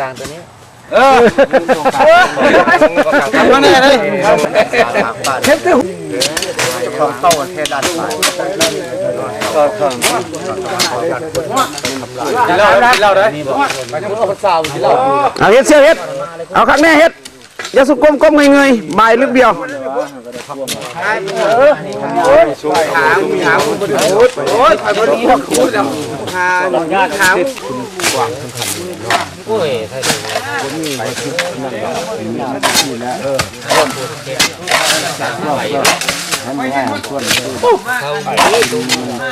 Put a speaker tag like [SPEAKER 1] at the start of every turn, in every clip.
[SPEAKER 1] กลางตัวนี้
[SPEAKER 2] มาเนี่ยเลย
[SPEAKER 1] เทปเต้าของเต้าเทดันไป
[SPEAKER 2] กินเหล้าเลย
[SPEAKER 3] เอาเฮ็ดเสียเฮ็ดเอาข้างแน่เฮ็ดอย่าสุกก้มเงยๆบ่ายลึกเดียว
[SPEAKER 2] โอ้ยไอ้บริษัทคูดหาขาว
[SPEAKER 1] โอ้ย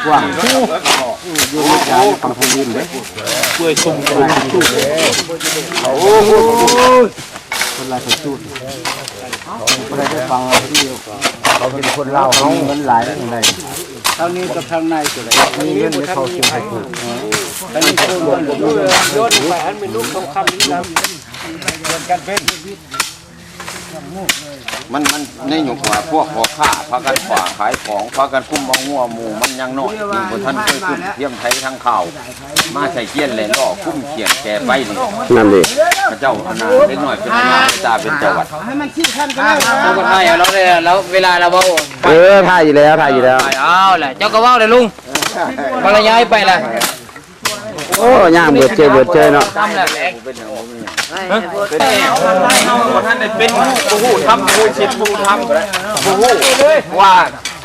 [SPEAKER 3] ว่างอยู่ในใจฟังพยินเลยป่วยชมกันจุดโอ้โหคนละจุดคนละได้ฟังที่เดียวเขาเป็นคนเล่าเขาเงินหลายแล้วไงเท่านี้กับทางในจะได้มีเงินให้เขาซื้อให้ถูกอันนี้คือโยนไปอันเป็นลูกทองคำนี่แล้วเงินกันเป็น
[SPEAKER 4] มันในหยุกว่าพวกขอข้าพากันขวาขายของพากันคุ้มบ่งัวหมูมันยังน้อยบนท่านเคยคุ้มเทียมไทยทางข่าวมาใส่เกี้ยนเลยก็คุ้มเขียนแก่ไปนี่
[SPEAKER 3] นั่นดิ
[SPEAKER 4] พระเจ้าอนาเล็กน้อยเป็นอาตาเป็นจังหวัด
[SPEAKER 2] ให้มันขี้ขั้นกัน
[SPEAKER 1] เราก็ถ่ายเราเลยแล้วเวลาเราเว้า
[SPEAKER 3] ถ่ายอยู่แล้ว
[SPEAKER 1] เอาแหละเจ้าก็เว้าเลยลุงพอระย้ายไปล่ะ
[SPEAKER 3] โอ้ย่างเบิดเจอเนาะ
[SPEAKER 1] ทำแล้ว
[SPEAKER 4] ท่านได้เป็นผู้ทำผู้ชิดผู้ทำผู้ว่า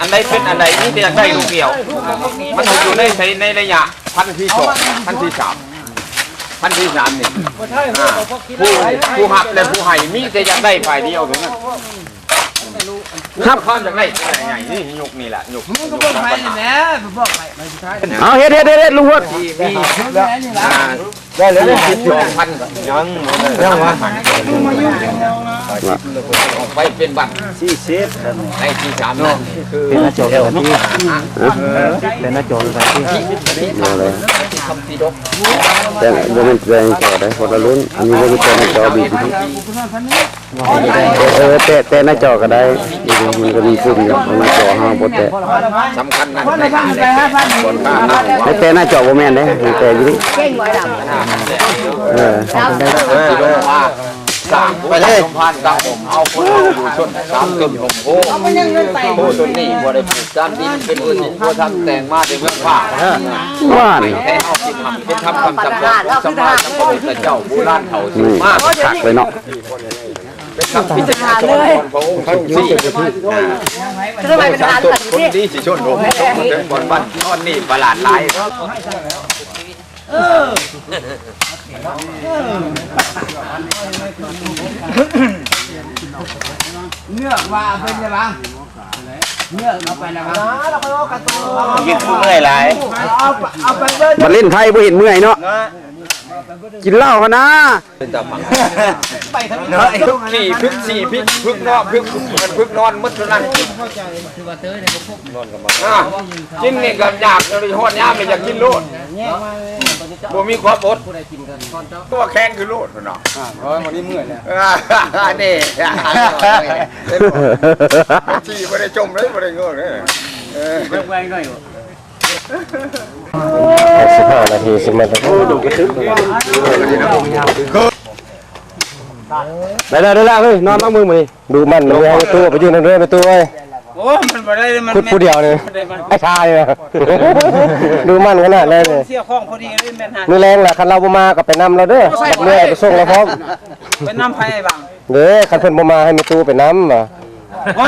[SPEAKER 4] อันใดเป็นอันใดนี่จะได้ลูกเดียวมันอยู่ในระยะพันที่2พันที่3พันที่3นี่ผู้หักและผู้ให้มีแต่อยากได้ฝ่ายเดียวเท่านั้นครับข้ามจากไหนใหญ่นี่ยกนี่แหละยก
[SPEAKER 2] มึงก็บอกไปนะบอกไป
[SPEAKER 3] เอาเฮ็ดลุงพด
[SPEAKER 4] ได้เลย12,000ยังวะไปเป็นบัตร40ในที่3นั่นคือ
[SPEAKER 3] เป็นอาจารย์ที่เป็นอาจารย์ที่อะไรแต่ยังไม่เป็นต่อได้คนละรุ่นอันนี้ก็เป็นอาจารย์บีแต่หน้าจอก็ได้มันก็มีปุ่มอยู่หน้าจอห้างโปรแต่
[SPEAKER 4] สำคัญนั่น
[SPEAKER 3] แต่หน้าจอโบแมนเด้แต่อยู่นี่
[SPEAKER 4] สั่งไปเลย2,000กับผมเอาคนเอาอยู่ชน3ต้นผมโอ้ต้นนี้บ่ได้ปลูกจานดินเป็นอื่นบ่ทำแต่งมาเป็นเมืองฟ้า
[SPEAKER 3] ว่าน
[SPEAKER 4] ให้เอาสิทำเป็นทำคำจำลองสมัยสมัยเจ้าโบราณเขาสิมาก
[SPEAKER 3] ขักเลยเนาะ
[SPEAKER 4] เป็นคำพิจารณาเลยพระองค์ทรงสี่
[SPEAKER 2] จะไปเป็นทหาร
[SPEAKER 4] คนดีสิชนผมเป็นคนบ้านนอนนี่ประหลาดหลาย
[SPEAKER 2] เนื้อว่าเป็นยังไงเนื้อเอาไปแล้วเราก็กระตุ้น
[SPEAKER 4] ยิ่งเมื่อยหลาย
[SPEAKER 2] เอาไปเบิ้ล
[SPEAKER 3] มาเล่นไพ่บ่เห็นเมื่อยเนาะกินเหล้ากันนะ
[SPEAKER 4] เป็นตาพังพึกขี่พึกสี่พึกนอนพึกนอนมืดนั้นนอนกับมันกินนี่ก็อยากเลยหอดย่ามเลยอยากกินโลดบ่มีความอดตัวแข็งคือโลดเนาะ
[SPEAKER 2] วันนี้เมื่อยแล้ว
[SPEAKER 4] นี่ที่ไม่ได้จมเลยไม่ได้เงยเลย
[SPEAKER 2] แรงๆหน่อย
[SPEAKER 3] 15 นาที10 นาทีดูกระทึกได้เฮ้ยนอนเอามือมาดิดูมันเอาตัวไปยืนนั่นไปตัวไว้
[SPEAKER 2] โอ้มันบ่ได้มัน
[SPEAKER 3] พูดผู้เดียวเลยไอ้ชายเลยดูมันขนาดเลย
[SPEAKER 2] เสียของพอดีเลยแม่นหา
[SPEAKER 3] มือแรงล่ะคันเราบ่มาก็ไปนำเราเด้อเมื่อยไปส่งเราพร้อม
[SPEAKER 2] ไปนำไผบ้าง
[SPEAKER 3] เด้อคันเพิ่นบ่มาให้มีตู้ไปนำ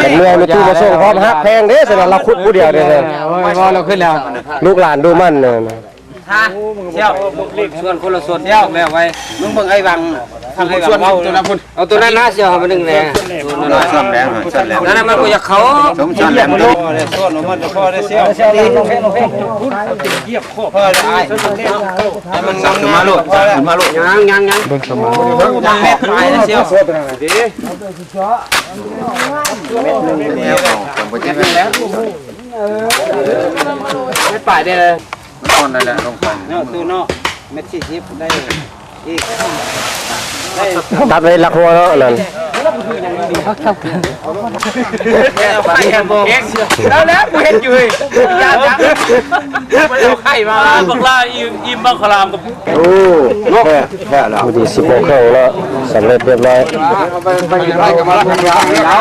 [SPEAKER 3] เป็นเมื่อยมีตู้มาส่งพร้อมฮักแพงเด้อสำหรับเราคุดผู้เดียวเด้อ
[SPEAKER 1] เราขึ้นแล้ว
[SPEAKER 3] ลูกหลานดูมันเนี่ย
[SPEAKER 2] เที่ยวส่วนคนละส่วนเที่ยวแล้วไว้มึงเบิ่งไอ้บังทางไอ้บัง
[SPEAKER 1] เอาตัวนั้นนะเสียวมานึงแน่
[SPEAKER 4] ส้มแดง
[SPEAKER 1] นั่นมันก็อยากเขา
[SPEAKER 4] ส้มชั้นแหลม
[SPEAKER 2] ส่วนมันจะพอได้เสียวลงพูดเหยียบคอพอได้
[SPEAKER 4] มันสั่งมาลูก
[SPEAKER 1] ยัง
[SPEAKER 3] เบิ่งสมอง
[SPEAKER 2] ยังแม่ตายนะเสียวดี
[SPEAKER 1] ไม่ป่ายได้เลย
[SPEAKER 4] ต้นนั่นแหละลงไป
[SPEAKER 2] เนาะตัวเนาะเม็ด40ได้อีก
[SPEAKER 3] ตัดไว้ลักหัวเนาะนั่น
[SPEAKER 4] แล้วกูเห็นอยู่ยาจังไม่เอาไข่มาบักล่าอิ่มบักขลามกับ
[SPEAKER 3] โอ้แค่แล้วดี10 โมงครึ่งแล้วสำเร็จเรียบร้อยไปกินไรกันมาแล้วเอา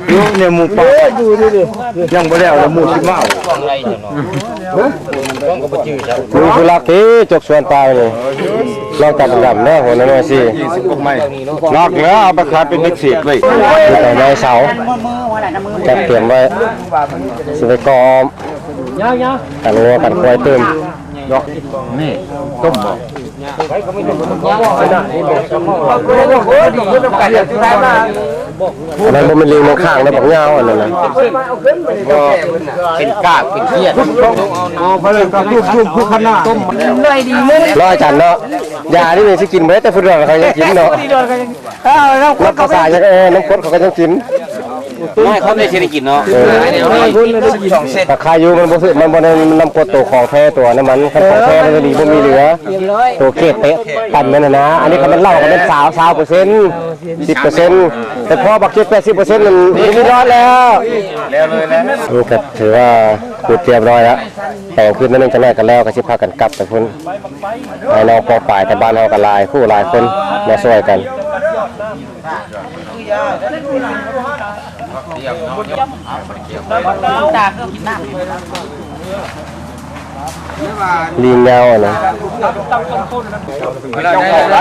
[SPEAKER 3] อยู่เนี่ยหมูป่าอยู่ดิยังบ่แล้วหมูสิมามีผู้รักที่จกสวนปลาเลยลองตัดดำเนาะหัวน้อยสิลอกแล้วเอาไปขายเป็นเม็ดสีไว้แต่ในเสาจัดเตรียมไว้สิไปกอมกันงัวกันควายเติมนี่ต้มบ่อันนั้นบ่เป็นลิงข้างแล้วบักยาวอันนั้นน่ะก็เป็นกากเป็นเขี้ยนเอาไปเลยก็ทุบผู้ขนาดต้มเลยดีมื้อร้อยจันเนาะยานี่สิกินบ่ได้แต่ผู้เดือดเขายังกินเนาะน้ำข้นเขาสายยังน้ำข้นเขาก็ยังกิน
[SPEAKER 2] ไม่เขาได้กินเนาะ
[SPEAKER 3] แต่คายุมันบ่ซื้อมันบ่ได้น้ำกดตัวของแท้ตัวน้ำมันของแท้มันดีบ่มีเหลือตัวเกตเตะปั่นนั่นนะอันนี้ก็มันเล่ากันเป็น20% 10%แต่พอบักเก็ต 80% มันมีร้อยแล้วเลยนะนี่ก็ถือว่าขุดเรียบร้อยแล้วแต่คืนนั้นจะแลกกันแล้วก็สิพากันกลับแต่พุ่นให้น้องปอป่ายแต่บ้านเฮาก็หลายผู้หลายคนมาช่วยกันลีนยาวนะ
[SPEAKER 5] เจ้าของไร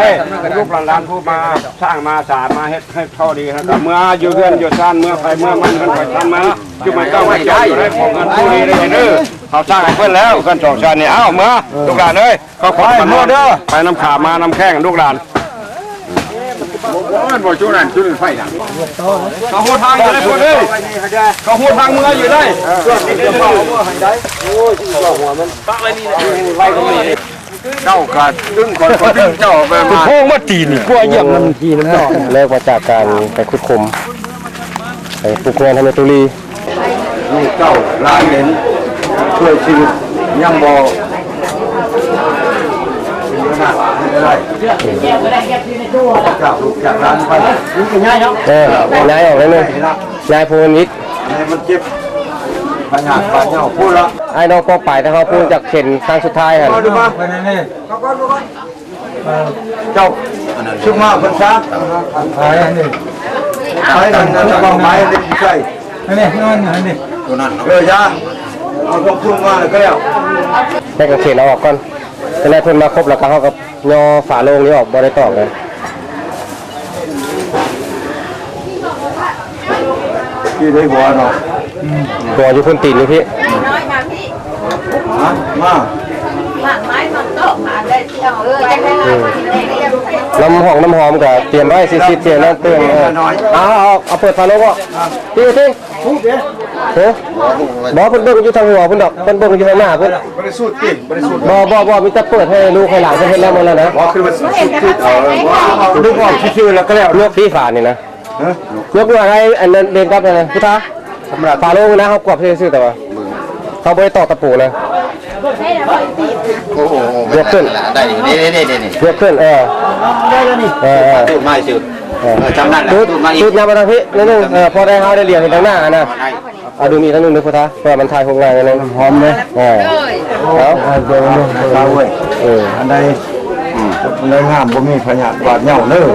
[SPEAKER 5] ลูกหลานผู้มาสร้างมาสารมาเฮ็ดให้เท่าดีนะครับเมื่ออยู่เรือนอยู่ซ่านเมื่อไปเมื่อมันไปทำมาจุ่มมันก็ไม่ได้อยู่ได้ของเงินผู้ดีได้เด้อเขาสร้างให้เพิ่นแล้วเพิ่นสองชาตินี่เอ้าเมื่อลูกหลานเอ้ยเขาขอมาเด้อไปน้ำขามาน้ำแข้งลูกหลานมันบ่จุนั่นจุดไฟดังเขาหัวทางอยู่ได้คนเอ้ยเขาหัวทางเมื่ออยู่ได้เจ้าขาดดึงคนดึงเจ้าไปมาโค้งมาตีนี่กลัวเหยียบน้ำทีน้ำหนอง
[SPEAKER 3] เลิกมาจากการไปคุดคุมไปปลูกเงินทำในตุลี
[SPEAKER 5] ลูกเจ้าลานเห็นช่วยชีวิตยังบ่จากลูกจากร้านไปง่ายเนาะ
[SPEAKER 3] นายออกแล้วนึงนายพูนนิด
[SPEAKER 5] มันเจ็บปัญหาปัญหาพูดละ
[SPEAKER 3] ไอ้น้องปอป่ายแต่เขาพูดจากเข็นครั้งสุดท้ายครับ
[SPEAKER 5] ดูมาเจ้าชุกมาคนช้าไม้นั่นจะวางไม้เล็กใช่นี่นี่ตัวนั้นยาเอาพวกชุกมาเลยก็แล้ว
[SPEAKER 3] ให้กระเข็นเอาออกก่อนแต่นายเพิ่นมาครบแล้วเขากับยอฝาโลงนี้ออกบ่ได้ตอกเลย
[SPEAKER 5] ที่ได้หัวเนาะ
[SPEAKER 3] ตัวอยู่พื้นตีนนี่พี่
[SPEAKER 5] มา
[SPEAKER 6] ไม้มันโตมาได้เที่ยว
[SPEAKER 3] น้ำหอมกับเตรียมไว้ซิดเตรียมนั่นเตรียมเอาเปิดฝาโลงก็ตีเฮ้ยบอกเพิ่นเบิ่งอยู่ทางหัวเพิ่นดอกเพิ่นเบิ่งอยู่ทางหน้าเพิ่น
[SPEAKER 5] บริสุทธิ์จริงบริสุทธิ์
[SPEAKER 3] บ่มีแต่เปิดให้ลูกให้หลานเพิ่นเฮ็ดแล้วหมดแล้วนะ
[SPEAKER 5] คือมันสุดๆ
[SPEAKER 3] ลูกออกชื่อแล้วก็แล้วเลือกที่ฝานี่นะยกว่าอะไรอันนั้นเรียนกับอะไรพุทธะสำหรับฝาโลงนะเขากวาดซื่อแต่ว่าเขาบ่ได้ตอกตะปูนะ
[SPEAKER 5] โอ้โห
[SPEAKER 3] ยกขึ้น
[SPEAKER 5] ได้นี่
[SPEAKER 3] ยกขึ้น
[SPEAKER 5] ได้แล้วนี่ตูดไม้สุดจำนั่น
[SPEAKER 3] ตูดยามาทางพี่นิดนึงพอได้เขาได้เรียนทางหน้านะเอาดูนี่ทั้งนึงนึกพุทธะเพื่อมันทายคงงานกันเลยหอมเลยเอา
[SPEAKER 5] เดี๋ยวเราเว้ยอันใดเลยห้ามบ่มีพญาบาดเหย่าเด้อ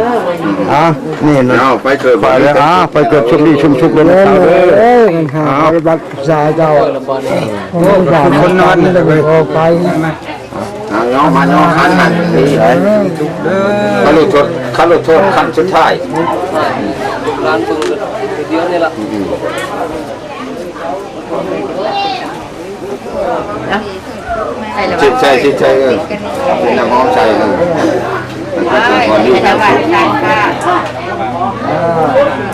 [SPEAKER 5] นี่นะไปเกิดไปแล้วไปเกิดชุมดีชุมเลยนะบักษาเจ้าคนนอนเลยไปย่อมาย่อขันนั่นนี่ขันลุโทษขันสุดท้าย
[SPEAKER 2] ร้านปึงเดียวนี่ละ
[SPEAKER 5] ใช่เป็นน้ำหอมใช่
[SPEAKER 6] วันนี้จะว่าการค่า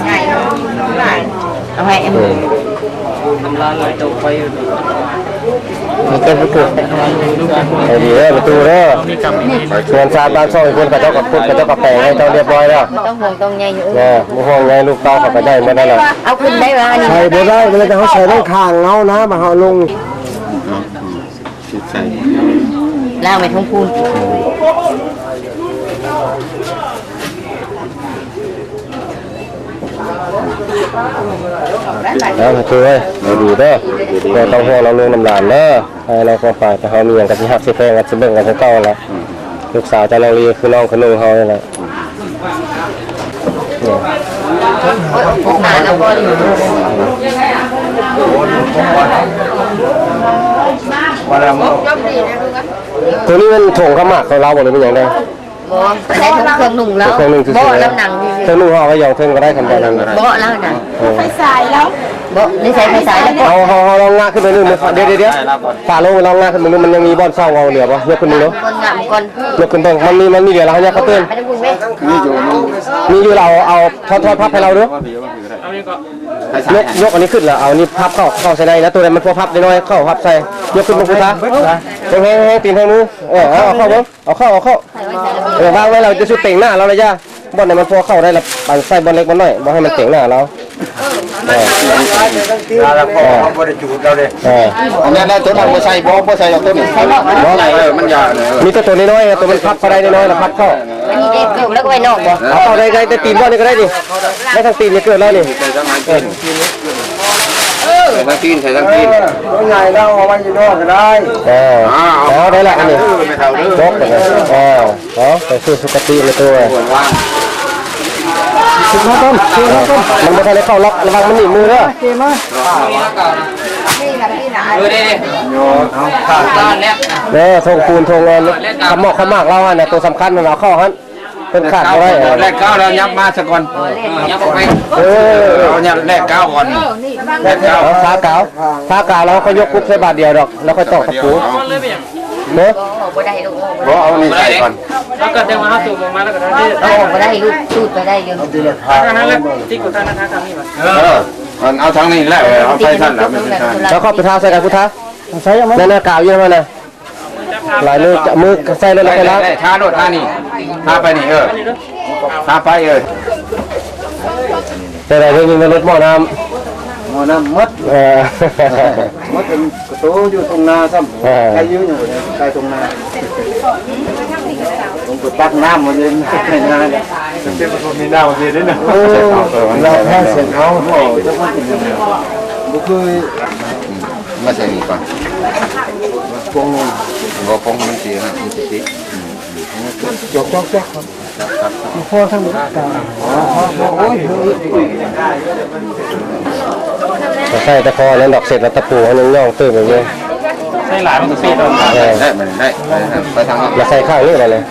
[SPEAKER 6] ง่ายเอาให้เอ็ม
[SPEAKER 2] ทำร้านไหลตกไป
[SPEAKER 3] มันเป็นประตูไอ้ดีประตูเด้อส่วนชาบ้านช่องคนกระเจ้ากับพุทธกระเจ้ากับแปลงให้เจ้าเรียบร้อยแล้ว
[SPEAKER 6] ต้องห่วงต้องใหญ่อยู่
[SPEAKER 3] บ่ห่วงใหญ่ลูกเต้าเขาก็ได้มาได้แล้ว
[SPEAKER 6] เอาขึ้นได้ว่า
[SPEAKER 3] ใช่บ่ได้มันจะเขาใส่ต้องข้างเงานะมาเฮาลง
[SPEAKER 6] ล่างไปทุ่งพูน
[SPEAKER 3] แล้วช่วยเราดูเด้อเราต้องห่วงเราเรื่องน้ำหลานเด้อให้เราก็ฝ่ายแต่เขามีอย่างกับที่หักสิแพงกับสิเบิ่งกันเก่าแล้วลูกสาวจะลองเรียนคือน้องคือนุ่งเขาเนี่ยแหละตัวนี้มันถงขมักของเราหมดเลยเป็นอย่างไร
[SPEAKER 6] บ่ได้ทั้งเครื่องนุ่งแล้วบ่ลำหนัง
[SPEAKER 3] เครื่องนุ่งห่อก็ยองเครื่องก็ได้คำบอกนั้น
[SPEAKER 6] บ่แล้วนะไฟสายแล้วบ่นี่ใช้ไฟสายแล้ว
[SPEAKER 3] เอาลองงาขึ้นไปนึงเดี๋ยวฝ่าลงลองงาขึ้นไปนึงมันยังมีบอลเศร้าเอาเหลือปะยกขึ้นนึงเนาะ
[SPEAKER 6] คนงามก่อน
[SPEAKER 3] ยกขึ้นตรงมันมีเดี๋ยวเราเนี่ยเขาเตือนมีอยู่เราเอาทอดพับให้เราด้วยยกอันนี้ขึ้นแล้วเอานี่พับเข้าใส่ในนะตัวไหนมันพอพับน้อยเข้าพับใส่ยกขึ้นบนพุทธะแห้งตีนให้มือเอาเข้าบ้างเอาเข้าวางไว้เราจะชุดเต่งหน้าเราเลยจ้าบอลไหนมันพอเข้าได้ละปั่นใส่บอลเล็กบอลน้อยบอลให้มันเต่งหน้าเรา
[SPEAKER 1] แล้วพอเขาบริจูดเราเลย
[SPEAKER 3] อันนี้ได้ตัวนั้นมาใส่บอลใส่เราตัวนี้
[SPEAKER 1] มันยาวเลย
[SPEAKER 3] มีตัวน้อยตัวมันพับเข้าได้น้อยแล้วพับเข้า
[SPEAKER 6] อันนี้เด็กอยู่แล้วก็ไปนอกบ่
[SPEAKER 3] เอาเข้าได้แต่ตีนบอลนี่ก็ได้ดิได้ทั้งตีนนี่เกิดแล้วนี่
[SPEAKER 1] ใส่ทั้งตีนใส่ทั้งตีนตัวใหญ่แล้วเอาไว้อยู่นอกก็ได้
[SPEAKER 3] ได้ละอันนี้ยกเลยไปสู้สุขติเลยตัวต้นมันไม่ได้เข้าล็อกระวังมันหนีมือเด้อทงปูนทงขมอกขมากเราเนี่ยตัวสำคัญมันเราเข้าฮันเป็นขาดอะไร
[SPEAKER 4] แรกก้าวแล้วยับมาสักก่อนยับออกไปเอาเนี่ยแรกก้าวก่อน
[SPEAKER 3] แรกก้าวท้ากาวแล้วเขายกปุ๊บใส่บาทเดียวดอกแล้วค่อยตอกตะปูเนาะ
[SPEAKER 1] บ่เอานี่ใส่ก่อน
[SPEAKER 2] แล้วก็จะมาเอาสูบมาแล้วก็ได้
[SPEAKER 6] บ่ได้ลูกสูดไปได้เยอะ
[SPEAKER 2] ทางนั้นแล้วที่กูทางนั้นทางนี้มา
[SPEAKER 1] เอาทางนี้แหละเอาใส่ท่านแล้ว
[SPEAKER 3] แล้วเข้าไปท้าใส่กันพุทธะใส่ยังไงนั่นกาวยังไงนะหลายมือใส่เลยแล้ว
[SPEAKER 4] ได้ท่าโดดท่านี่ท่าไปนี่ท่าไป
[SPEAKER 3] แต่อะไรเรื่องนี้มันลดหม้อน้ำ
[SPEAKER 1] มัดเป็นกระโตอยู่ตรงนาซ้ำใครยืนอยู่ใครตรงนาผมก็ตักน้ำมาเย็นในนาเนี่ยเป็นผสมมีน้ำมาเย็นด้วยนะเราแค่เสร็จเขาจะมากินยังไงบุคือมาใส่นี่ก่อนพงก็พงมันเสียนะมันเสียจกพ่อทั้งหมดโอ้ย
[SPEAKER 3] ใส่ตะคอแล้วดอกเสร็จแล้วตะปูมันย่องตื้อแบบนี้
[SPEAKER 2] ใส่หลายมันก็เสีย
[SPEAKER 1] ได้มันได้ไปทางนี้
[SPEAKER 3] แล้วใส่ข้างนี้อะไรเลย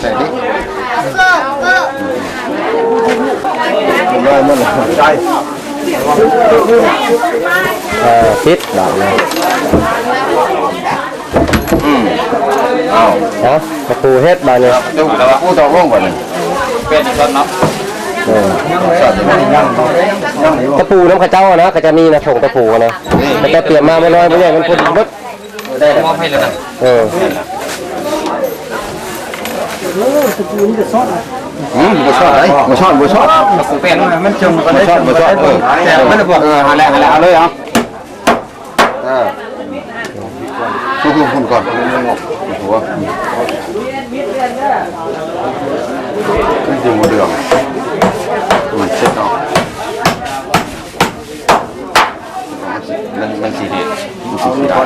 [SPEAKER 1] ใส่ดิได้มันได้
[SPEAKER 3] ฟิตดอกเลยเอาตะปูเฮ็ดบานเนี่ย
[SPEAKER 1] ดูแล้วว่าผู้ต่อร่วงก่อนเลย
[SPEAKER 4] เป็นต้นเนาะ
[SPEAKER 3] ตะปูน้ำข้าเจ้านะก็จะมีนะผงตะปูนะแต่จะเตรียมมาไม่น้อยไม่ใหญ่มันพอดีมด
[SPEAKER 4] ได้มอบให้เลยนะ
[SPEAKER 1] บ่ชอบอะไรบ่ชอบ
[SPEAKER 4] กูเป็น
[SPEAKER 1] มันจมก็ได้บ่ชอบ
[SPEAKER 4] แต่ไม่ได้บอกหาแล้วเอาเลยเอา
[SPEAKER 1] คุณก่อนหัวขึ้นอยู่บนเรือเช็ดออกมันสีเด็ดมันสีดำ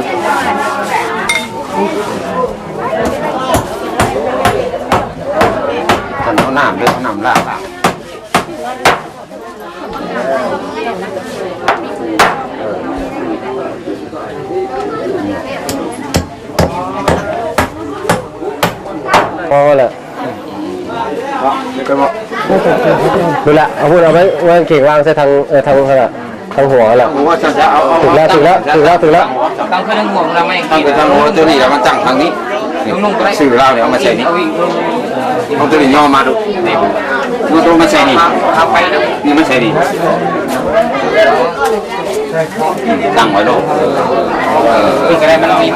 [SPEAKER 1] ท่านเอาน้ำด้วยเอาน้ำลาด
[SPEAKER 3] พอแล้วดูละเอาพูดเอาไว้ว่าเก่งวางใส่ทางทางขนาดทางหัวแหละถูกแล้ว
[SPEAKER 4] ตั้งขึ้นทางหัวเราไม่
[SPEAKER 1] ตั้งขึ้นทางหัวตัวนี้แล้วมันตั้งทางนี้สื่อเราเดี๋ยวมาใส่นี่เอาตัวนี้ย่อมาดูดูตัวมาใส่นี่นี่มาใส่นี่ตั้งไว้ลง
[SPEAKER 4] ก็ได้มันมี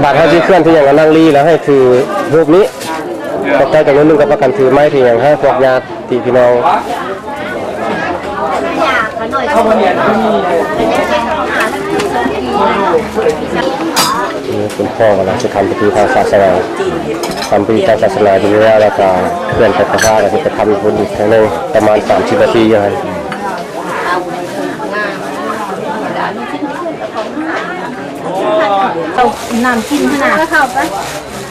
[SPEAKER 3] บาดเขาที่เคลื่อนที่อย่างนั่งรีแล้วให้ถือรูปนี้ตกใจจากนั้นนึงกับประกันถือไม้ที่อย่างให้พวกญาติพี่น้อง คุณพ่อกำลังจะทำพิธีทางศาสนาทำพิธีทางศาสนาอยู่แล้วแล้วก็เพื่อนไปประพาสก็จะทำบุญอีกครั้งนึงประมาณ30 นาทีอย่างนั้น
[SPEAKER 6] เอาน้ำกินขนาดเข้าไป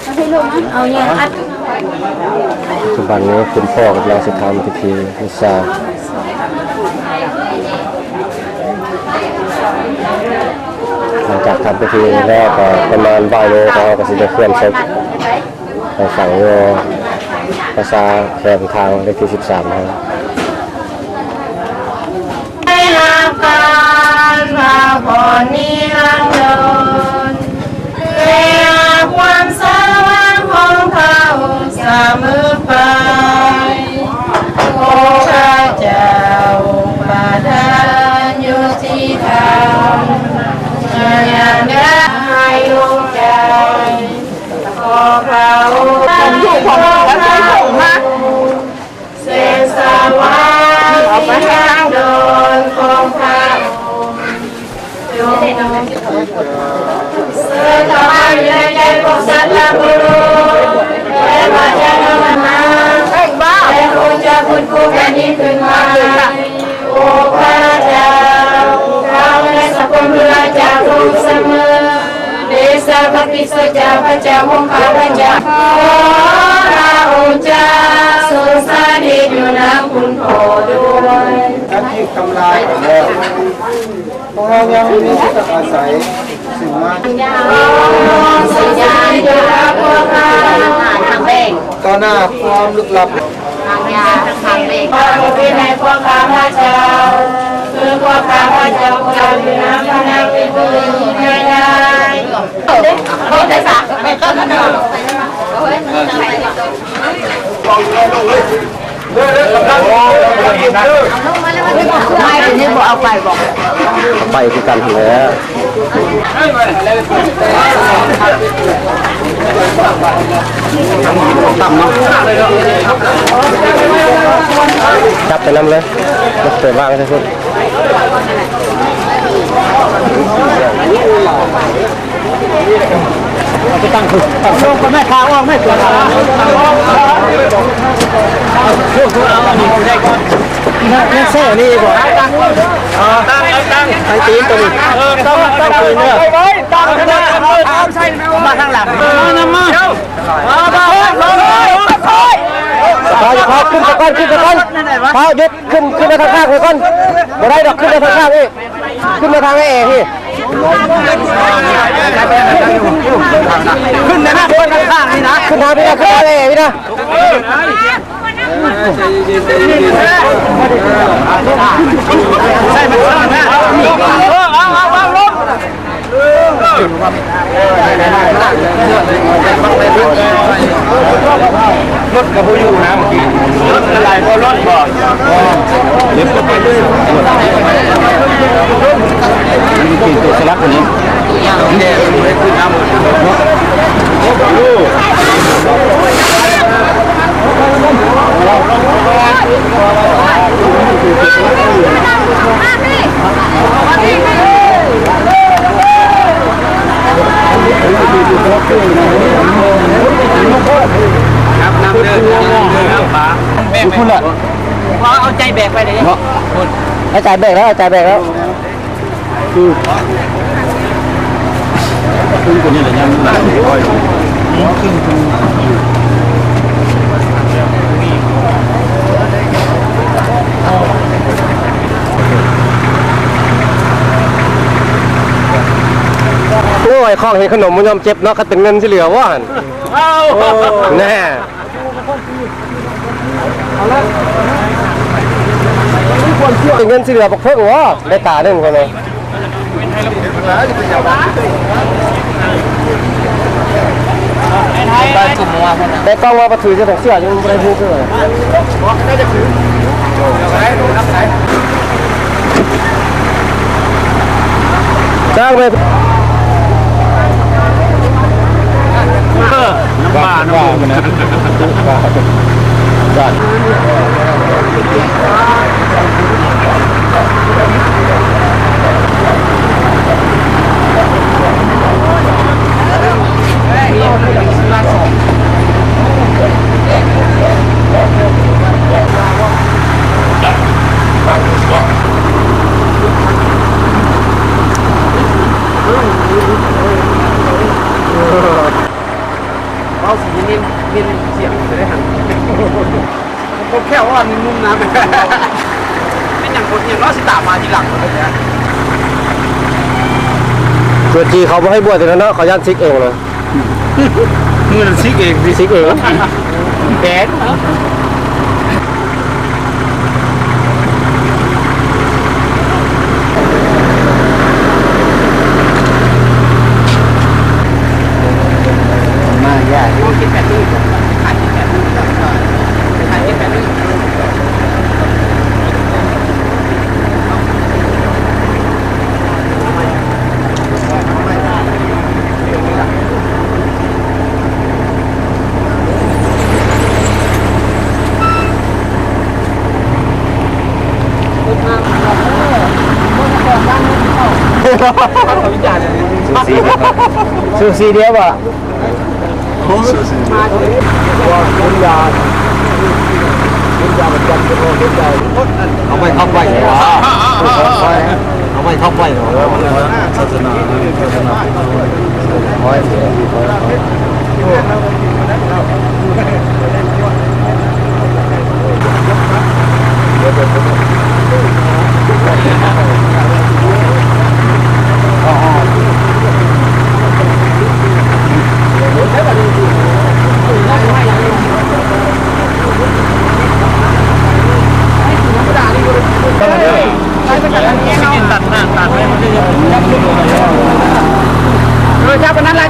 [SPEAKER 6] เอาให้ลูกเอาเนี่ยอัด
[SPEAKER 3] ปัจจุบันนี้คุณพ่อกำลังจะทำพิธีมิสซาหลังจากทำพิธีแรกก็ประมาณบ่ายโมงก็จะได้เคลื่อนศพไปฝังโยภาษาแขนทางเลขที่13นะครับ
[SPEAKER 6] ให้รับการมาพอนี้รังโดนเรียกความสว่างของเขาเสมอไปโอ้ข้าเจ้าประทานอยู่ที่ทางอย่างได้ให้ลูกใจขอเขาอยู่ของเรามาเสสวาเอาไปทางโดนของเขาโยมเสือทำให้ในใจของสัตว์บุรุษแต่ว่าจะทำมาแต่รู้จะพูดคู่แค่นี้ขึ้นมาโอ้พระเจ้าเราและสัพพะเมื่อจะรู้เสมอเดชะพระพิสุเจ้าพระเจ้าของข้าพระเจ้าขอเราจะทรงสถิตอยู่น้ำคุณโปรดด้วย
[SPEAKER 1] อาชีพทำลายแล้วพวกเรายังมีที่อาศัยสิ่งมาก
[SPEAKER 6] สัญญาณอยู่กับพวกเราทางเบง
[SPEAKER 1] ต่อหน้าความลึกลับ
[SPEAKER 6] ทางยาทางเบงพระผู้เป็นในพวกข้าพระเจ้าคือพวกข้าพระเจ้าเราอยู่น้ำพระนามเป็นผู้ยิ่งใหญ่ได้เขาได้สักไม่ต้องนั่นหรอกไม่เป็นนี่บอกเอาไปบอก
[SPEAKER 3] ไปคือกันแล้วจับไปน้ำเลยรถเปิดว่างใช่ไหมจะตั้งคือตั้งโลกก็แม่ค้าว่างไม่เกิดอะไรนี่เซ่นี่ก่อนตั้งไอ้ตีนตัวนี้ตั้งตีนเนี่ยตั้งนะใช่มาทางหลังมาพอขึ้นตะก้อนพอยึดขึ้นมาทางข้างเลยก้อนบ่ได้ดอกขึ้นมาทางข้างนี่ขึ้นมาทางไอ้เอ๋พี่ขึ้นนะขึ้นข้างนี่นะขึ้นทางพี่นะขึ้นทางไอ้เอ๋พี่นะใช่มันขึ้นนะเอาลงรถกับผู้อยู่นะเมื่อกี้รถอะไรก็รถบ่เล็บก็ไปด้วยนี่คือตัวสลักคนนี้เนี่ยขึ้นน้ำครับน้ำเดือดน้ำฟ้าแบกคุณล่ะเอาใจแบกไปเลยเอาใจแบกแล้วคือคนนี้แหละยังหลายร้อยโอ้ยข้องเห็นขนมมันยอมเจ็บเนาะคัดเป็นเงินที่เหลือว่าแน่เป็นเงินที่เหลือบอกเพิ่งว่าได้ตาหนึ่งคนเลยได้กล้องว่าประถือจะต้องเสียยังไม่ได้พูดเลยจ้างเลยบ้านะบ้า
[SPEAKER 2] เอาสีนิ่มเสียงจะได้หันก็แค่ว่านุ่มๆนะเป็นอย่างคนอย่างน้อยสิตามมาทีหลังเลยเนี่ยตัวจีเขาไม่ให้บวชแต่แล้วเนาะเขาย่านซิกเองเลยมือซิกเองซิกเองแกนมายากคิดแบบนี้ขายคิดแบบนี้ขายคิดแบบนี้ซูซีเดียวป่ะเอาไปเข้าไปเหรอเอาไปเข้าไปเหรอศาสนา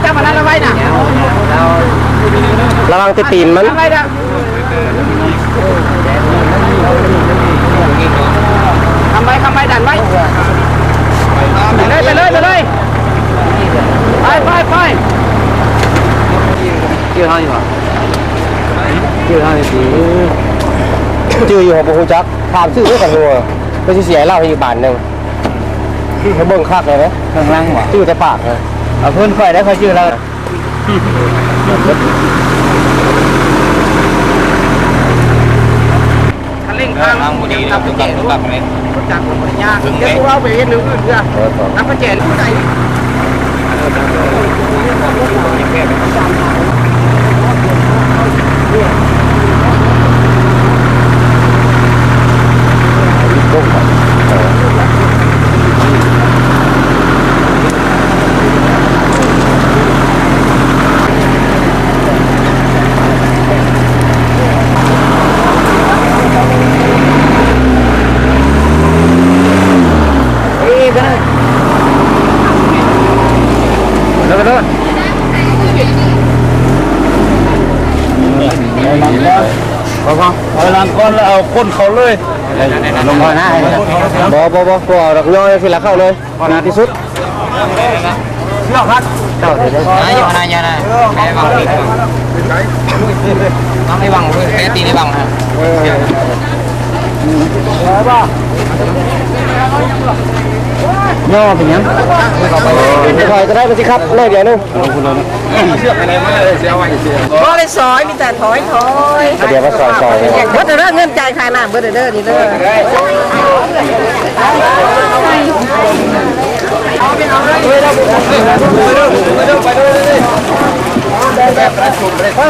[SPEAKER 2] จับมันนั้นไว้น่ะระวังตีนมันทำไมดันไว้ไปเลยไปชื่อเขาอยู่หัวปูจักถามชื่อด้วยกันเลยไปเสียเล่าให้อยู่บ้านหนึ่งเขาเบิ่งคักเลยนะข้างล่างหัวชื่อแต่ปากเลยเอาเพื่อนค่อยได้ค่อยชื่อแล้วคันเร่งทางบุรีรับแจกรู้จักไหมจักมันยากเดี๋ยวเราไปเห็นหรืออื่นจ้ะรับแจกผู้ใดเอาหลังก้อนแล้วเอาก้นเขาเลยลงมาหน้าบ่เอาดอกย่อยสิละเข้าเลยพอนาที่สุดเชื่อครับเจ้าเดี๋ยวอย่าแม่บังต้องให้บังด้วยแค่ตีในบังฮะย่อเป็นยังถอยก็ได้ไปสิครับเลยเดี๋ยวนึงเชือกอะไรมาเลยเสียไว้เสียก็เลยซอยมีแต่ถอยเดี๋ยวก็ซอยเบิดเด้อเงินจ่ายค่าน้ำเบิดเด้อนี่เด้อ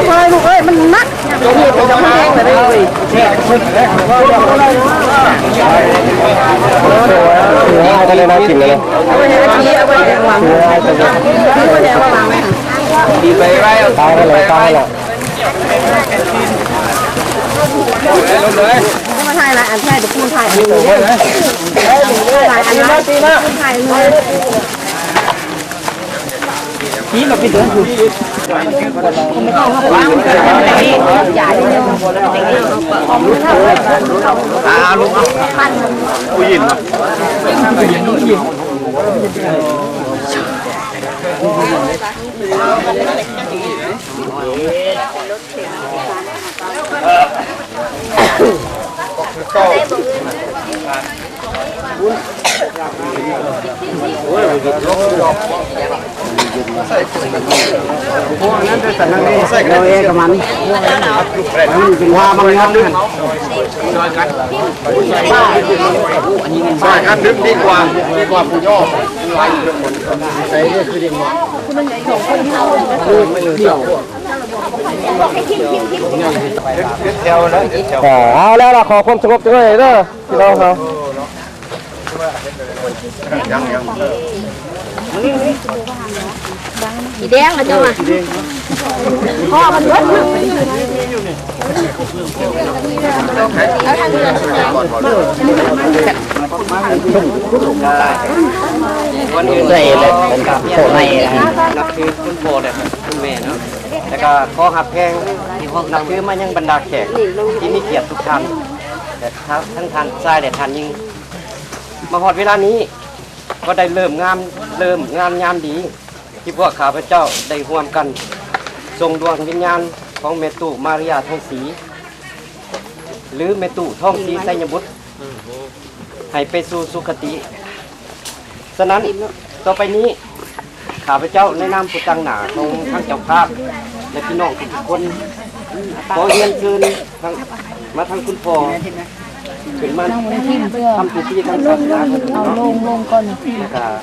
[SPEAKER 2] ไปลูกเอ้ยมันนักจะมาแห้งเลยก็เลยน่ากินเลยดีไปไรตายแล้วลงเลยมาถ่ายอะไรอันแท้จะพูดถ่ายอันนี้ถ่ายอันนี้มาตีนะถ่ายเลยนี่เราไปเดินดูไม่ต้องเข้าไปใหญ่เลยลูกผู้หญิงนั้นจะสั่งนี่เราเองกับมันว่ามันงอนกันใช่ครับนึกดีกว่าผู้ย่อใส่เนี่ยคือดีกว่าคุณมันใหญ่สองคนที่เราไม่เกี่ยว
[SPEAKER 1] แถวแล้วแถว
[SPEAKER 2] เอาแล้วล่ะขอความสงบด้วยเด้อพี่น้องเขา
[SPEAKER 1] ยัง
[SPEAKER 6] สีแดงเหรอเจ้าอ่ะพ่อมันรถ
[SPEAKER 2] วันอื่นเลยเป็นกับโผล่ในนับคือคุณโผล่เลยคุณแม่เนาะแล้วก็ขอหับแพงนับคือมายังบรรดาแขกที่มีเกียรติทุกท่านแต่ทั้งท่านชายและท่านยิ่งมาฮอดเวลานี้ก็ได้เริ่มงามยามดีที่พวกข้าพเจ้าได้ร่วมกันทรงดวงวิญญาณของเมตุมาริยาทองศรีหรือเมตุทองศรีไสยบุตรให้ไปสู่สุคติฉะนั้นต่อไปนี้ข้าพเจ้าในนามผู้ตั้งหน้าของทั้งเจ้าภาพและพี่น้องทุกคนขอเรียนเชิญมาทางคุณพ่อขึ้นมาทำพิธีทางศาสนาเอาลงก่อนนะครับ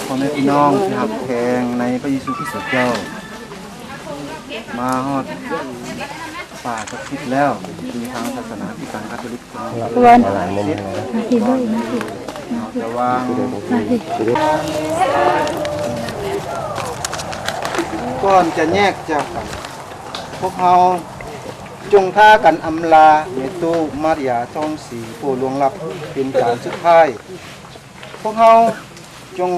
[SPEAKER 5] พ่อแม่พี่น้องที่หักแพงในพระเยซูคริสต์เจ้ามาฮอดป่าศักดิ์สิทธิ์แล้วมีทางศาสนาที่การคาทอลิกจะวางก่อนจะแยกจากกันพวกเราจงท่ากันอำลาเมตุมาริยาทองศรีผู้ล่วงลับเป็นการสุดท้ายพวกเราจง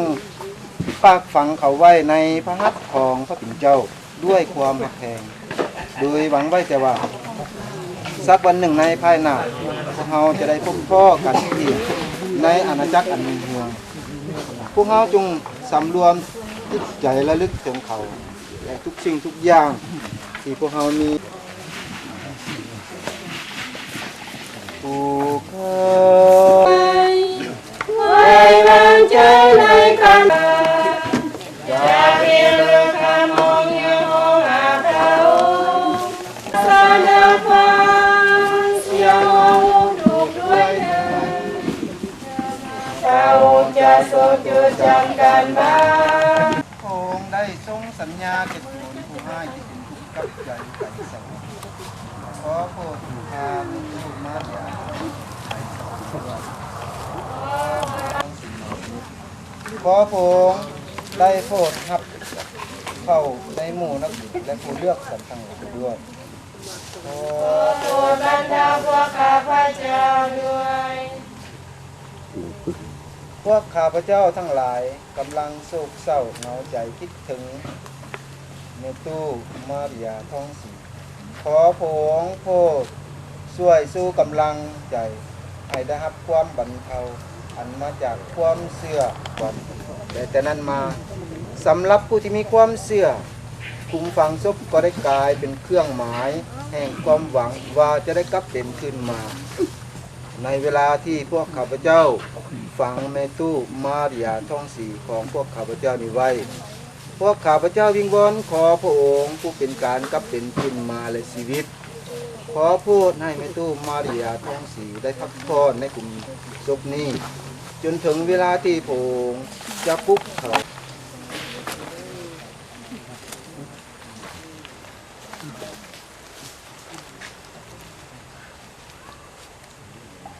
[SPEAKER 5] ฝากฝังเขาไว้ในพระหัตถ์ของพระปิ่นเจ้าด้วยความรักแพงโดยหวังไว้แต่ว่าสักวันหนึ่งในภายหน้าพวกเราจะได้พบพ่อกันอีกในอาณาจักรอันมีเมืองพวกเราจงสำรวมจิตใจและลึกถึงเขาและทุกสิ่งทุกอย่างที่พวกเรามีผู้เคย
[SPEAKER 6] ไว้วางใจในคำอย่าเพียงเลือกคำมองยังมองหาเขาสาดาฟังเสียงหูถูกด้วยเธอเราจะสดจดจำกันบ้าง
[SPEAKER 5] พระองค์ได้ทรงสัญญาเก็บผลผู้ให้ที่เป็นทุกข์กับใจไก่สวรรค์ขอโปรดทานลูกมาอย่าขอพระองค์ได้โปรดรับเข้าในหมู่นักบุญและผู้เลือกสรรทั้งหลายด้วย
[SPEAKER 6] โปรดบรรดาพวกข้าพเจ้าด้วย
[SPEAKER 5] พวกข้าพเจ้าทั้งหลายกำลังโศกเศร้าเหงาใจคิดถึงเมตุมาริยาทองศรีขอพระองค์โปรดช่วยสู้กำลังใจให้ได้รับความบรรเทาอันมาจากความเชื่อความแต่นั้นมาสำหรับผู้ที่มีความเชื่อคุมฝังศพก็ได้กลายเป็นเครื่องหมายแห่งความหวังว่าจะได้กลับเป็นขึ้นมาในเวลาที่พวกข้าพเจ้าฝังเมตุมาริยาทองศรีของพวกข้าพเจ้านี้ไว้พวกข้าพเจ้าวิงวอนขอพระองค์ผู้เป็นการกลับเป็นขึ้นมาและชีวิตขอพูดให้เมตุมาริยาทองศรีได้พักผ่อนในกลุ่มศพนี้จนถึงเวลาที่พระองค์จะปลุกเขา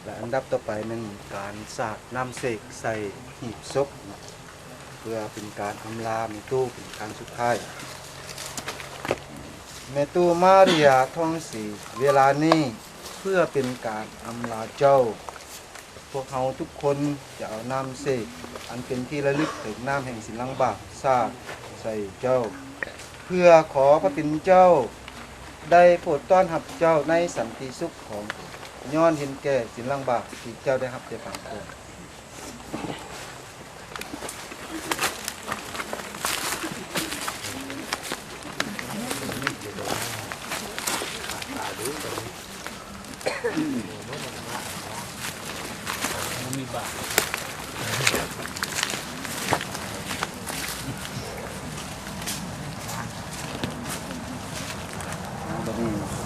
[SPEAKER 5] และอันดับต่อไปนั้นการสาดน้ำเสกใส่หีบศพเพื่อเป็นการอำลาเมตุเป็นครั้งสุดท้ายเมตุมาริยาทองศรีเวลานี้เพื่อเป็นการอำลาเจ้าพวกเขาทุกคนจะเอาน้ำเสกอันเป็นที่ระลึกถึงน้ำแห่งสินลังบาปสาดใส่เจ้าเพื่อขอพระปิ่นเจ้าได้โปรดต้อนรับเจ้าในสันติสุขของย้อนเห็นแก่สินลังบาปที่เจ้าได้รับจากฝั่งโลก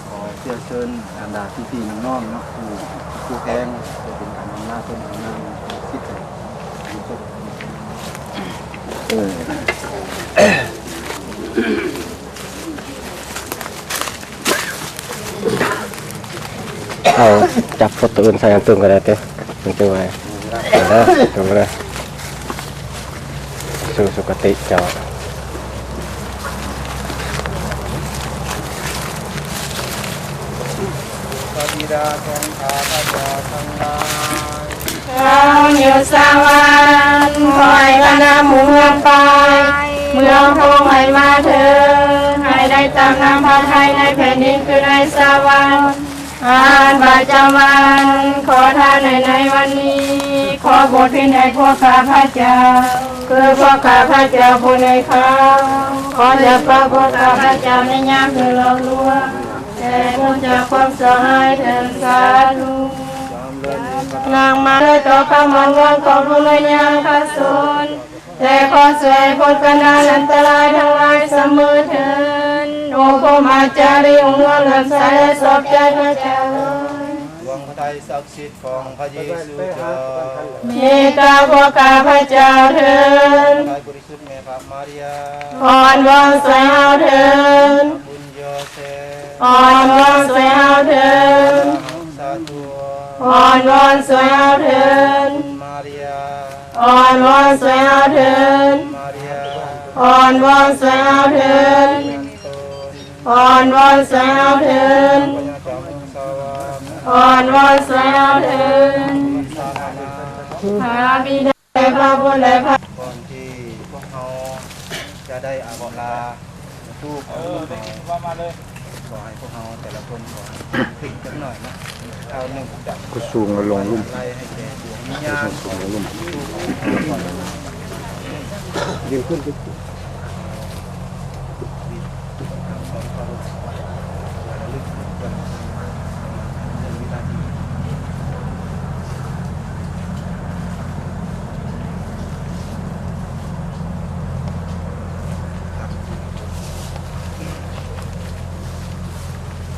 [SPEAKER 5] ขอเชิญบรรดาพี่ๆน้องๆเนาะผู้แทงจะเป็นการทำหน้าต้นทำหน้าคิดเลย
[SPEAKER 2] เอาจับตัวอื่นใส่อันตึงก็ได้เต้มันจะไว้แล้วดูเลยสู่สุคติเจ้า
[SPEAKER 1] บิดาของข้าพเจ้าทั้งหลาย
[SPEAKER 6] เราอยู่สวรรค์คอยกันนำเมืองไปเมืองพงให้มาเถิดให้ได้ตามน้ำพระทัยในแผ่นดินคือในสวรรค์อาหารประจำวันขอทานในวันนี้ขอบทพินให้พวกข้าพเจ้าคือพวกข้าพเจ้าผู้ในเขาขอจะพระพวกข้าพเจ้าในยามที่เราล่วงแต่พ้นจากความสหายเถิดสาธุนางมาด้วยต่อคำมันวันของผู้ในยามขัดสนแต่ขอสวยพ้นกันดานอันตรายทั้งหลายเสมอเถิดโอ้พระมาจารีองค์ล้วนเลื่อมใสและสอบใจพระเจ้า
[SPEAKER 1] ดวงพระทัยศักดิ์สิทธิ์ของพระเยซูเจ้า
[SPEAKER 6] เมตตาพวกข้าพเจ้าเถิด
[SPEAKER 1] พระบริสุทธิ์แม่พระมาริยา
[SPEAKER 6] อ่อนวอนสวยเอาเถิด
[SPEAKER 1] บุญโยเซ
[SPEAKER 6] อ่อนวอนสวยเอาเถิด
[SPEAKER 1] สาธุ
[SPEAKER 6] อ่อนวอนสวยเอาเถิด
[SPEAKER 1] มาริยา
[SPEAKER 6] อ่อนวอนสวยเอาเถิด
[SPEAKER 1] มาริยา
[SPEAKER 6] อ่อนวอนสวยเอาเถิด อ่อนวอนสวยเอาเถิด
[SPEAKER 1] พระเจ้าของสวรรค์
[SPEAKER 6] อ่อนวอนสวยเอาเถิด
[SPEAKER 1] สาธา
[SPEAKER 6] พระบิดาและพระบุตรและพระ
[SPEAKER 1] ก่อนที่พวกเราจะได้อาบลาทูกของลูกเราขอให้พวกเราแต่ละคนขอติดจังหน่อยนะเอาหนึ่งจับ
[SPEAKER 5] ก็สูงลงลุ่ม
[SPEAKER 1] ไล่ให้แก่ดวงวิญญาณของลูกของ
[SPEAKER 5] ยืนขึ้น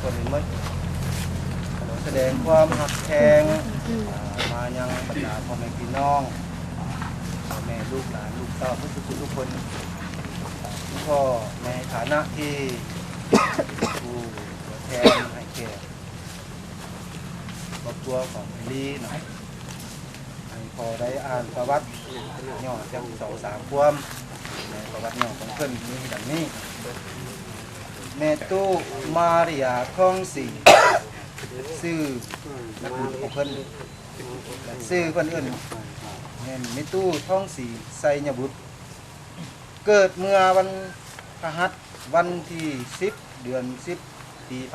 [SPEAKER 1] คนเมื่อแสดงความหักแพงมายังบรรดาพ่อแม่พี่น้องพ่อแม่ลูกหลานลูกเต้าทุกคนพ่อในฐานะที่ผู้แทนให้แก่ครอบครัวของลีหน่อยให้พอได้อ่านประวัติย่อจาก2-3 ความในประวัติย่อของเพิ่นมีดังนี้แม่ตู้มาริยาทองศรีชื่อนักบุญของเพิ่นชื่อเพิ่นเอิ้นแม่แม่ตู้ทองศรีไสยบุตรเกิดเมื่อวันพฤหัสวันที่10 เดือน 10 ปี 1923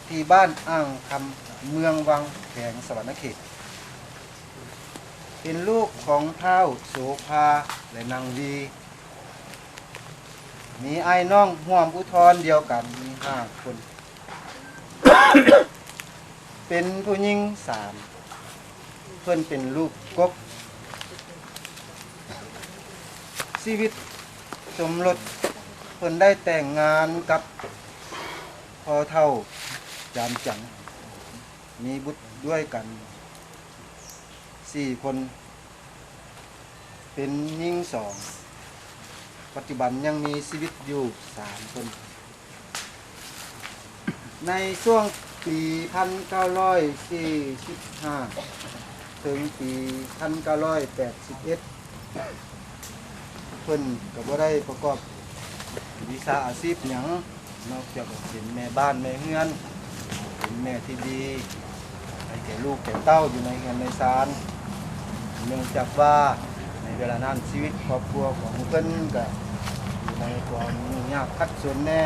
[SPEAKER 1] ที่บ้านอ่างคำเมืองวังแขวงสวรรณเขตเป็นลูกของท้าวโสภาและนางวีมีไอ้น้องห่วมอุทธรเดียวกันมี5 คน เป็นผู้หญิง3 เพื่อนเป็นลูกกกชีวิตสมรสเพื่อนได้แต่งงานกับพ่อเฒ่าจามจังมีบุตรด้วยกัน4 คน เป็นหญิง2 ปัจจุบันยังมีชีวิตอยู่3 คน ในช่วงปี 1945 ถึงปี 1981 เพิ่นก็บ่ได้ประกอบวิชาอาชีพหยังนอกจากเป็นแม่บ้านแม่เฮือนเป็นแม่ที่ดีให้แก่ลูกแก่เต้าอยู่ในเฮือนในศาลเนื่องจากว่าในเวลานั้นชีวิตครอบครัวของเพิ่นก็อยู่ในความยุ่งยากขัดสนแน่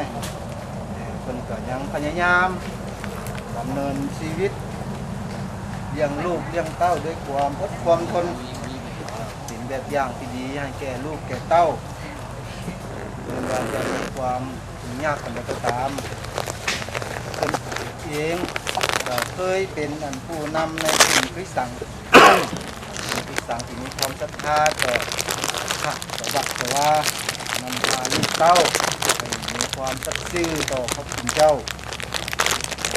[SPEAKER 1] แต่เพิ่นก็ยังพยายามดำเนินชีวิตเลี้ยงลูกเลี้ยงเต้าด้วยความอดความทนเป็นแบบอย่างที่ดีให้แก่ลูกแก่เต้าเมื่อว่าจะมีความยุ่งยากกันใดก็ตามเพิ่นเองก็เคยเป็นอันผู้นำในกลุ่มคริสตังที่มีความศรัทธาต่อพระต่อวัดแต่ว่านำพาลูกเต้าให้มีความศรัทธาต่อพระคุณเจ้า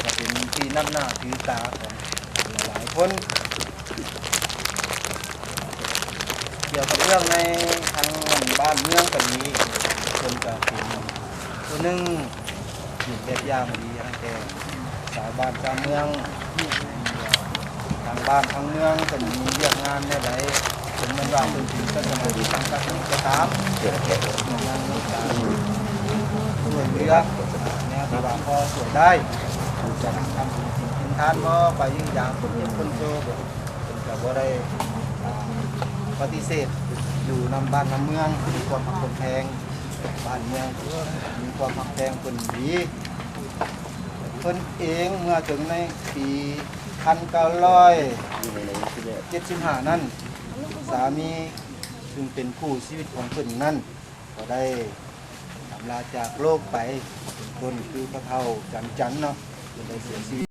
[SPEAKER 1] ก็เป็นที่นับหน้าถือตาของหลายคน
[SPEAKER 3] กี่ยวกับเรื่องในทางบ้านเมืองกันนี้คนก็เป็นตัวหนึ่งอยู่แบบอย่างดีตั้งแต่สายบ้านชาวเมืองทางบ้านทางเมืองเป็นมีเรื่องงานในใดเป็นมันว่าเป็นสิ่งก็จะมาดีทางการนี้ก็ตามงานนี้การช่วยเหลือเนี่ยที่ว่าพอสวยได้จะทำสิ่งทานก็ไปยิ่งอย่างคนเยี่ยมคนโชว์เป็นกับว่าได้ปฏิเสธอยู่นำบ้านนำเมืองมีความผักคนแพงบ้านเมืองมีความผักแพงคนดีคนเองเมื่อถึงในปี1975นั้นสามีซึ่งเป็นคู่ชีวิตของคนนั้นก็ได้ลาจากโลกไปเป็นคนคือพระเฒ่าจันเนาะได้เสียชีวิต